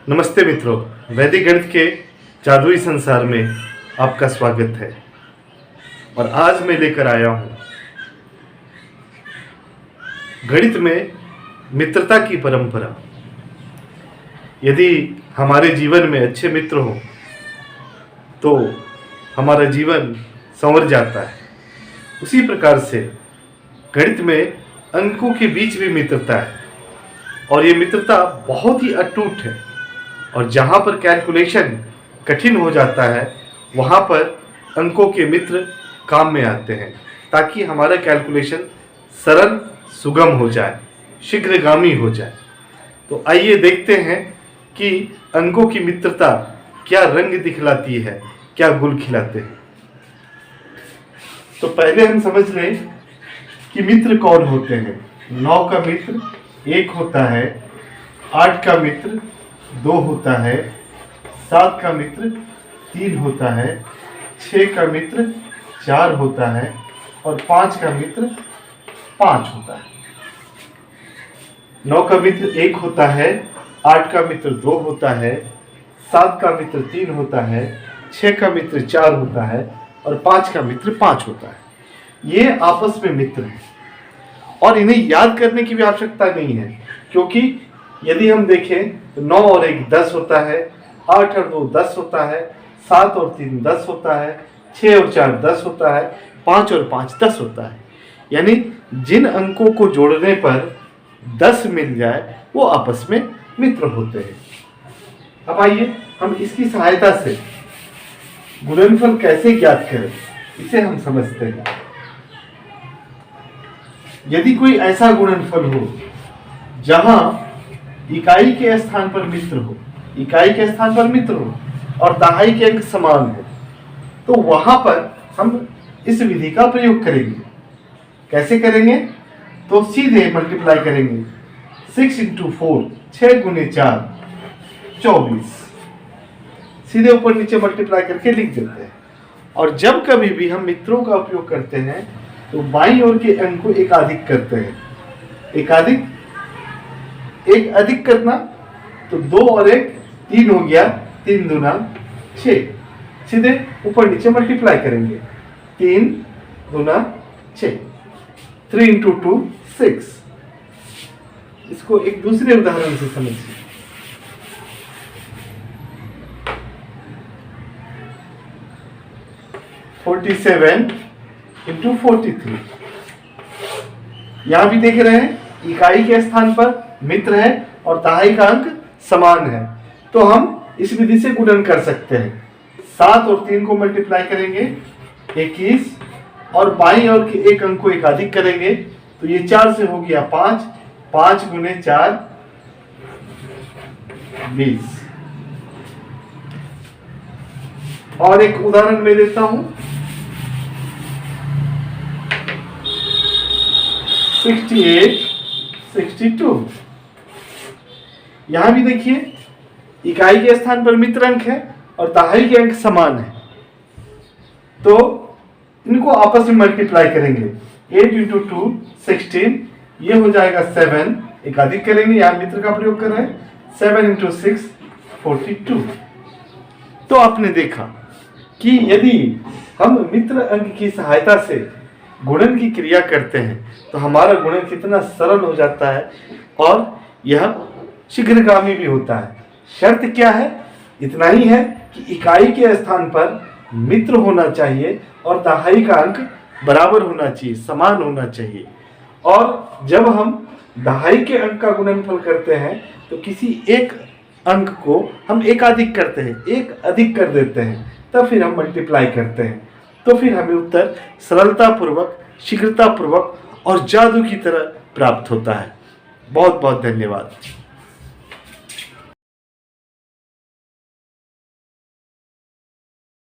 नमस्ते मित्रों, वैदिक गणित के जादुई संसार में आपका स्वागत है। और आज मैं लेकर आया हूँ गणित में मित्रता की परंपरा। यदि हमारे जीवन में अच्छे मित्र हों तो हमारा जीवन संवर जाता है। उसी प्रकार से गणित में अंकों के बीच भी मित्रता है और ये मित्रता बहुत ही अटूट है। और जहाँ पर कैलकुलेशन कठिन हो जाता है वहाँ पर अंकों के मित्र काम में आते हैं ताकि हमारा कैलकुलेशन सरल सुगम हो जाए, शीघ्रगामी हो जाए। तो आइए देखते हैं कि अंकों की मित्रता क्या रंग दिखलाती है, क्या गुल खिलाते हैं। तो पहले हम समझ लें कि मित्र कौन होते हैं। 9 का मित्र 1 होता है, 8 का मित्र 2 होता है, 7 का मित्र 3 होता है, 6 का मित्र 4 होता है और 5 का मित्र 5 होता है। 9 का मित्र 1 होता है, 8 का मित्र 2 होता है, 7 का मित्र 3 होता है, 6 का मित्र 4 होता है और 5 का मित्र 5 होता है। ये आपस में मित्र हैं और इन्हें याद करने की भी आवश्यकता नहीं है, क्योंकि यदि हम देखें तो 9 और 1 10 होता है, 8 और 2 10 होता है, 7 और 3 10 होता है, 6 और 4 10 होता है, 5 और 5 10 होता है। यानी जिन अंकों को जोड़ने पर 10 मिल जाए वो आपस में मित्र होते हैं। अब आइए हम इसकी सहायता से गुणनफल कैसे ज्ञात करें, इसे हम समझते हैं। यदि कोई ऐसा गुणनफल हो जहां इकाई के स्थान पर मित्र हो, इकाई के स्थान पर मित्र हो और दहाई के अंक समान हो, तो वहां पर हम इस विधि का प्रयोग करेंगे। कैसे करेंगे? तो सीधे मल्टीप्लाई करेंगे। 6 × 4 6 × 4 24, सीधे ऊपर नीचे मल्टीप्लाई करके लिख देते हैं। और जब कभी भी हम मित्रों का उपयोग करते हैं तो बाईं ओर के अंक को एकाधिक करते हैं। एक अधिक करना तो 2 और 1 3 हो गया, 3 दूना 6, सीधे ऊपर नीचे मल्टीप्लाई करेंगे। 3 दूना 6, 3 × 2 6। इसको एक दूसरे उदाहरण से समझिए। (47 × 43). यहां भी देख रहे हैं इकाई के स्थान पर मित्र है और दहाई का अंक समान है, तो हम इस विधि से गुणन कर सकते हैं। 7 और 3 को मल्टीप्लाई करेंगे 21 और बाईं ओर के एक अंक को एकाधिक करेंगे तो ये 4 से हो गया 5, 5 × 4 20। और एक उदाहरण मैं देता हूं। 68 62। यहां भी देखिए इकाई के स्थान पर मित्र अंक है और दहाई के अंक समान है, तो इनको आपस में मल्टीप्लाई करेंगे। 8 × 2 16, ये हो जाएगा 7, एकाधिक करेंगे, यहां मित्र का प्रयोग कर रहे हैं। 7 × 6 42। तो आपने देखा कि यदि हम मित्र अंक की सहायता से गुणन की क्रिया करते हैं तो हमारा गुणन कितना सरल हो जाता है और यह शीघ्रगामी भी होता है। शर्त क्या है? इतना ही है कि इकाई के स्थान पर मित्र होना चाहिए और दहाई का अंक बराबर होना चाहिए, समान होना चाहिए। और जब हम दहाई के अंक का गुणनफल करते हैं तो किसी एक अंक को हम एकाधिक करते हैं, एक अधिक कर देते हैं, तब फिर हम मल्टीप्लाई करते हैं, तो फिर हमें उत्तर सरलता पूर्वक, शीघ्रता पूर्वक और जादू की तरह प्राप्त होता है। बहुत बहुत धन्यवाद।